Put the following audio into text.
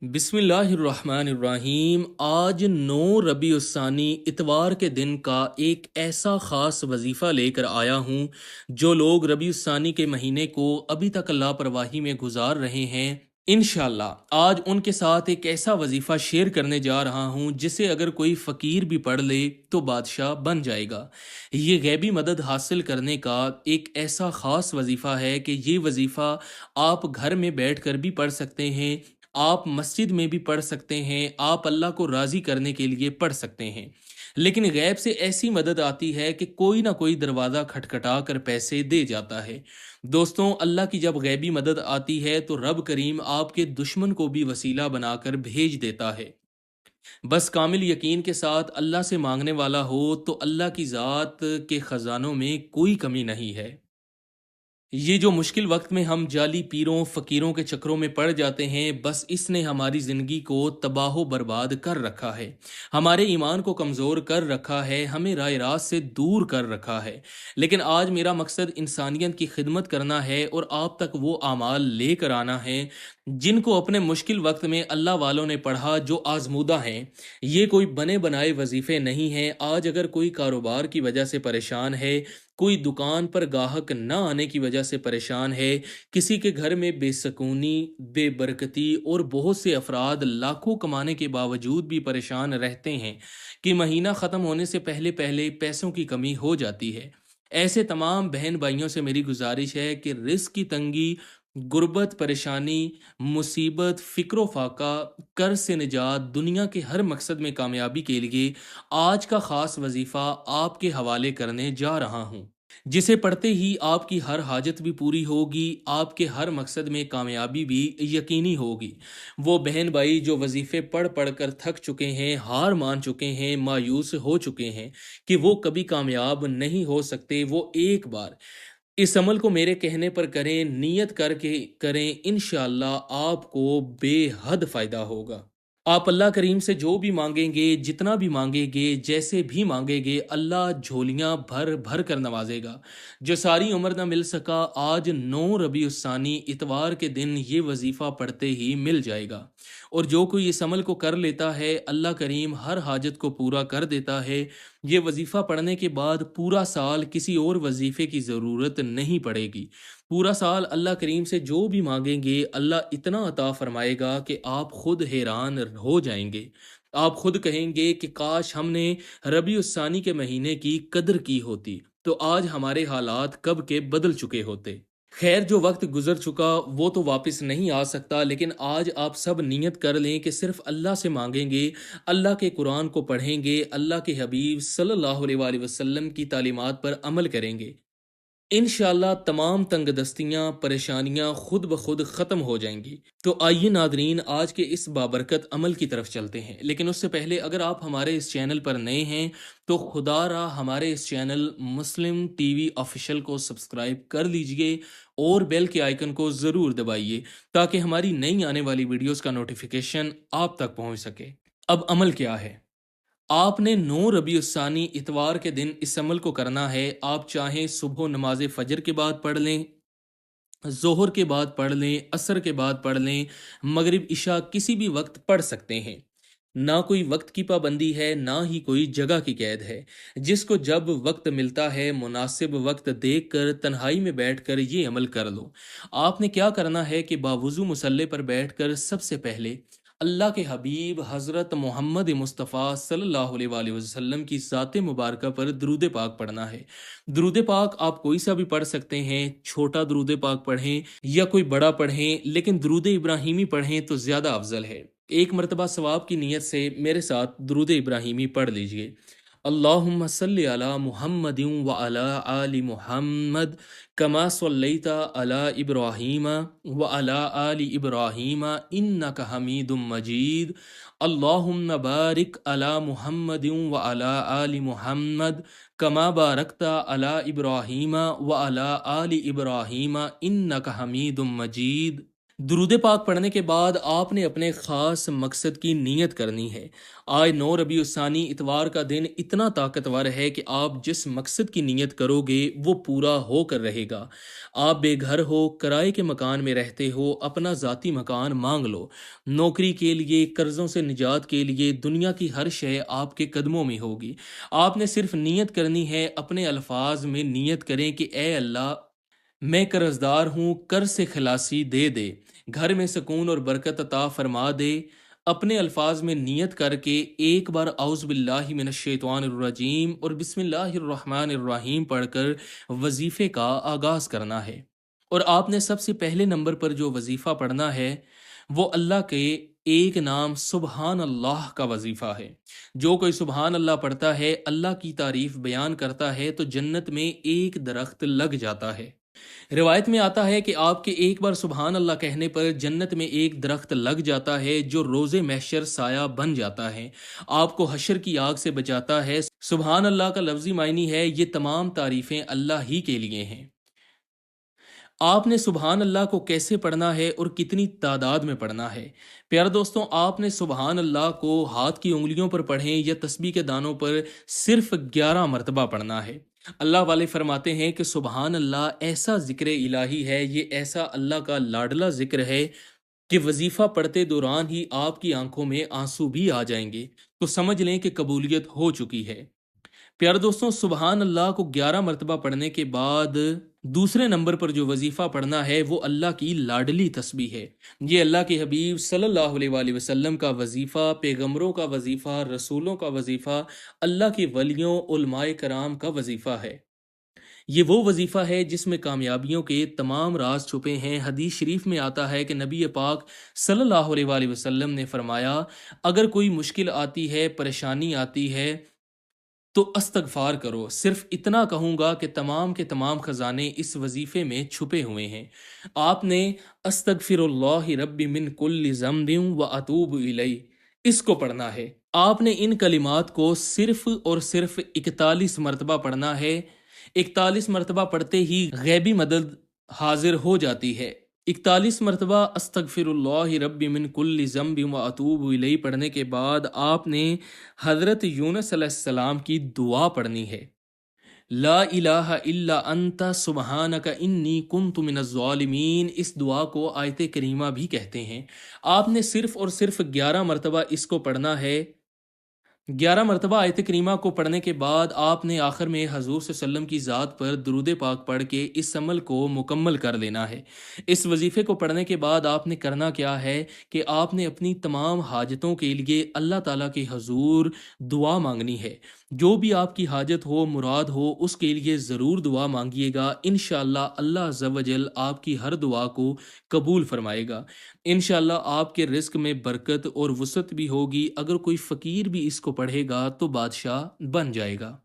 بسم اللہ الرحمن الرحیم۔ آج 9 ربیع الثانی اتوار کے دن کا ایک ایسا خاص وظیفہ لے کر آیا ہوں جو لوگ ربیع الثانی کے مہینے کو ابھی تک لاپرواہی میں گزار رہے ہیں۔ انشاءاللہ آج ان کے ساتھ ایک ایسا وظیفہ شیئر کرنے جا رہا ہوں جسے اگر کوئی فقیر بھی پڑھ لے تو بادشاہ بن جائے گا۔ یہ غیبی مدد حاصل کرنے کا ایک ایسا خاص وظیفہ ہے کہ یہ وظیفہ آپ گھر میں بیٹھ کر بھی پڑھ سکتے ہیں، آپ مسجد میں بھی پڑھ سکتے ہیں، آپ اللہ کو راضی کرنے کے لیے پڑھ سکتے ہیں۔ لیکن غیب سے ایسی مدد آتی ہے کہ کوئی نہ کوئی دروازہ کھٹکھٹا کر پیسے دے جاتا ہے۔ دوستوں، اللہ کی جب غیبی مدد آتی ہے تو رب کریم آپ کے دشمن کو بھی وسیلہ بنا کر بھیج دیتا ہے۔ بس کامل یقین کے ساتھ اللہ سے مانگنے والا ہو تو اللہ کی ذات کے خزانوں میں کوئی کمی نہیں ہے۔ یہ جو مشکل وقت میں ہم جعلی پیروں فقیروں کے چکروں میں پڑ جاتے ہیں، بس اس نے ہماری زندگی کو تباہ و برباد کر رکھا ہے، ہمارے ایمان کو کمزور کر رکھا ہے، ہمیں راہ راست سے دور کر رکھا ہے۔ لیکن آج میرا مقصد انسانیت کی خدمت کرنا ہے اور آپ تک وہ اعمال لے کر آنا ہے جن کو اپنے مشکل وقت میں اللہ والوں نے پڑھا، جو آزمودہ ہیں۔ یہ کوئی بنے بنائے وظیفے نہیں ہیں۔ آج اگر کوئی کاروبار کی وجہ سے پریشان ہے، کوئی دکان پر گاہک نہ آنے کی وجہ سے پریشان ہے، کسی کے گھر میں بے سکونی، بے برکتی اور بہت سے افراد لاکھوں کمانے کے باوجود بھی پریشان رہتے ہیں کہ مہینہ ختم ہونے سے پہلے پہلے پیسوں کی کمی ہو جاتی ہے، ایسے تمام بہن بھائیوں سے میری گزارش ہے کہ رزق کی تنگی، غربت، پریشانی، مصیبت، فکر و فاقہ، قرض سے نجات، دنیا کے ہر مقصد میں کامیابی کے لیے آج کا خاص وظیفہ آپ کے حوالے کرنے جا رہا ہوں، جسے پڑھتے ہی آپ کی ہر حاجت بھی پوری ہوگی، آپ کے ہر مقصد میں کامیابی بھی یقینی ہوگی۔ وہ بہن بھائی جو وظیفے پڑھ پڑھ کر تھک چکے ہیں، ہار مان چکے ہیں، مایوس ہو چکے ہیں کہ وہ کبھی کامیاب نہیں ہو سکتے، وہ ایک بار اس عمل کو میرے کہنے پر کریں، نیت کر کے کریں، انشاءاللہ آپ کو بے حد فائدہ ہوگا۔ آپ اللہ کریم سے جو بھی مانگیں گے، جتنا بھی مانگیں گے، جیسے بھی مانگیں گے، اللہ جھولیاں بھر بھر کر نوازے گا۔ جو ساری عمر نہ مل سکا، آج 9 ربیع الثانی اتوار کے دن یہ وظیفہ پڑھتے ہی مل جائے گا۔ اور جو کوئی اس عمل کو کر لیتا ہے، اللہ کریم ہر حاجت کو پورا کر دیتا ہے۔ یہ وظیفہ پڑھنے کے بعد پورا سال کسی اور وظیفے کی ضرورت نہیں پڑے گی۔ پورا سال اللہ کریم سے جو بھی مانگیں گے، اللہ اتنا عطا فرمائے گا کہ آپ خود حیران ہو جائیں گے۔ آپ خود کہیں گے کہ کاش ہم نے ربیع الثانی کے مہینے کی قدر کی ہوتی تو آج ہمارے حالات کب کے بدل چکے ہوتے۔ خیر، جو وقت گزر چکا وہ تو واپس نہیں آ سکتا، لیکن آج آپ سب نیت کر لیں کہ صرف اللہ سے مانگیں گے، اللہ کے قرآن کو پڑھیں گے، اللہ کے حبیب صلی اللہ علیہ وآلہ وسلم کی تعلیمات پر عمل کریں گے۔ انشاءاللہ تمام تنگ دستیاں، پریشانیاں خود بخود ختم ہو جائیں گی۔ تو آئیے ناظرین، آج کے اس بابرکت عمل کی طرف چلتے ہیں، لیکن اس سے پہلے اگر آپ ہمارے اس چینل پر نئے ہیں تو خدا را ہمارے اس چینل مسلم ٹی وی آفیشل کو سبسکرائب کر لیجئے اور بیل کے آئیکن کو ضرور دبائیے تاکہ ہماری نئی آنے والی ویڈیوز کا نوٹیفیکیشن آپ تک پہنچ سکے۔ اب عمل کیا ہے؟ آپ نے 9 ربیع الثانی اتوار کے دن اس عمل کو کرنا ہے۔ آپ چاہیں صبح نماز فجر کے بعد پڑھ لیں، ظہر کے بعد پڑھ لیں، عصر کے بعد پڑھ لیں، مغرب عشاء کسی بھی وقت پڑھ سکتے ہیں۔ نہ کوئی وقت کی پابندی ہے، نہ ہی کوئی جگہ کی قید ہے۔ جس کو جب وقت ملتا ہے، مناسب وقت دیکھ کر تنہائی میں بیٹھ کر یہ عمل کر لو۔ آپ نے کیا کرنا ہے کہ باوضو مصلی پر بیٹھ کر سب سے پہلے اللہ کے حبیب حضرت محمد مصطفیٰ صلی اللہ علیہ وآلہ وسلم کی ذات مبارکہ پر درود پاک پڑھنا ہے۔ درود پاک آپ کوئی سا بھی پڑھ سکتے ہیں، چھوٹا درود پاک پڑھیں یا کوئی بڑا پڑھیں، لیکن درود ابراہیمی پڑھیں تو زیادہ افضل ہے۔ ایک مرتبہ ثواب کی نیت سے میرے ساتھ درود ابراہیمی پڑھ لیجئے۔ اللہم صلی علی محمد وعلی آل محمد کما صلیت علی ابراہیم وعلی آل ابراہیم انک حمید مجید۔ اللہم بارک علی محمد وعلی آل محمد کما بارکت علی ابراہیم وعلی آل ابراہیم انک حمید مجید۔ درود پاک پڑھنے کے بعد آپ نے اپنے خاص مقصد کی نیت کرنی ہے۔ آج 9 ربیع الثانی اتوار کا دن اتنا طاقتور ہے کہ آپ جس مقصد کی نیت کرو گے وہ پورا ہو کر رہے گا۔ آپ بے گھر ہو، کرائے کے مکان میں رہتے ہو، اپنا ذاتی مکان مانگ لو۔ نوکری کے لیے، قرضوں سے نجات کے لیے، دنیا کی ہر شے آپ کے قدموں میں ہوگی۔ آپ نے صرف نیت کرنی ہے، اپنے الفاظ میں نیت کریں کہ اے اللہ، میں قرض دار ہوں، قرض سے خلاصی دے دے، گھر میں سکون اور برکت عطا فرما دے۔ اپنے الفاظ میں نیت کر کے ایک بار اعوذ باللہ من الشیطان الرجیم اور بسم اللہ الرحمن الرحیم پڑھ کر وظیفے کا آغاز کرنا ہے۔ اور آپ نے سب سے پہلے نمبر پر جو وظیفہ پڑھنا ہے وہ اللہ کے ایک نام سبحان اللہ کا وظیفہ ہے۔ جو کوئی سبحان اللہ پڑھتا ہے، اللہ کی تعریف بیان کرتا ہے، تو جنت میں ایک درخت لگ جاتا ہے۔ روایت میں آتا ہے کہ آپ کے ایک بار سبحان اللہ کہنے پر جنت میں ایک درخت لگ جاتا ہے جو روز محشر سایہ بن جاتا ہے، آپ کو حشر کی آگ سے بچاتا ہے۔ سبحان اللہ کا لفظی معنی ہے یہ تمام تعریفیں اللہ ہی کے لیے ہیں۔ آپ نے سبحان اللہ کو کیسے پڑھنا ہے اور کتنی تعداد میں پڑھنا ہے؟ پیارے دوستوں، آپ نے سبحان اللہ کو ہاتھ کی انگلیوں پر پڑھیں یا تسبیح کے دانوں پر صرف 11 مرتبہ پڑھنا ہے۔ اللہ والے فرماتے ہیں کہ سبحان اللہ ایسا ذکر الہی ہے، یہ ایسا اللہ کا لاڈلا ذکر ہے کہ وظیفہ پڑھتے دوران ہی آپ کی آنکھوں میں آنسو بھی آ جائیں گے، تو سمجھ لیں کہ قبولیت ہو چکی ہے۔ پیارے دوستوں، سبحان اللہ کو 11 مرتبہ پڑھنے کے بعد دوسرے نمبر پر جو وظیفہ پڑھنا ہے وہ اللہ کی لاڈلی تسبیح ہے۔ یہ اللہ کے حبیب صلی اللہ علیہ وآلہ وسلم کا وظیفہ، پیغمبروں کا وظیفہ، رسولوں کا وظیفہ، اللہ کے ولیوں، علماء کرام کا وظیفہ ہے۔ یہ وہ وظیفہ ہے جس میں کامیابیوں کے تمام راز چھپے ہیں۔ حدیث شریف میں آتا ہے کہ نبی پاک صلی اللہ علیہ وآلہ وسلم نے فرمایا، اگر کوئی مشکل آتی ہے، پریشانی آتی ہے تو استغفار کرو۔ صرف اتنا کہوں گا کہ تمام کے تمام خزانے اس وظیفے میں چھپے ہوئے ہیں۔ آپ نے استغفر اللہ ربی من کل ذنب و اتوب الیہ اس کو پڑھنا ہے۔ آپ نے ان کلمات کو صرف اور صرف 41 مرتبہ پڑھنا ہے۔ 41 مرتبہ پڑھتے ہی غیبی مدد حاضر ہو جاتی ہے۔ 41 مرتبہ استغفر اللہ رب من کل ذنب و اتوب الیہ پڑھنے کے بعد آپ نے حضرت یونس علیہ السلام کی دعا پڑھنی ہے۔ لا الہ الا انت سبحانک انی کنت من الظالمین، اس دعا کو آیت کریمہ بھی کہتے ہیں۔ آپ نے صرف اور صرف 11 مرتبہ اس کو پڑھنا ہے۔ 11 مرتبہ آیت کریمہ کو پڑھنے کے بعد آپ نے آخر میں حضور صلی اللہ علیہ وسلم کی ذات پر درود پاک پڑھ کے اس عمل کو مکمل کر لینا ہے۔ اس وظیفے کو پڑھنے کے بعد آپ نے کرنا کیا ہے کہ آپ نے اپنی تمام حاجتوں کے لیے اللہ تعالیٰ کے حضور دعا مانگنی ہے۔ جو بھی آپ کی حاجت ہو، مراد ہو، اس کے لیے ضرور دعا مانگیے گا۔ انشاءاللہ اللہ عز و جل آپ کی ہر دعا کو قبول فرمائے گا۔ انشاءاللہ آپ کے رزق میں برکت اور وسعت بھی ہوگی۔ اگر کوئی فقیر بھی اس کو پڑھے گا تو بادشاہ بن جائے گا۔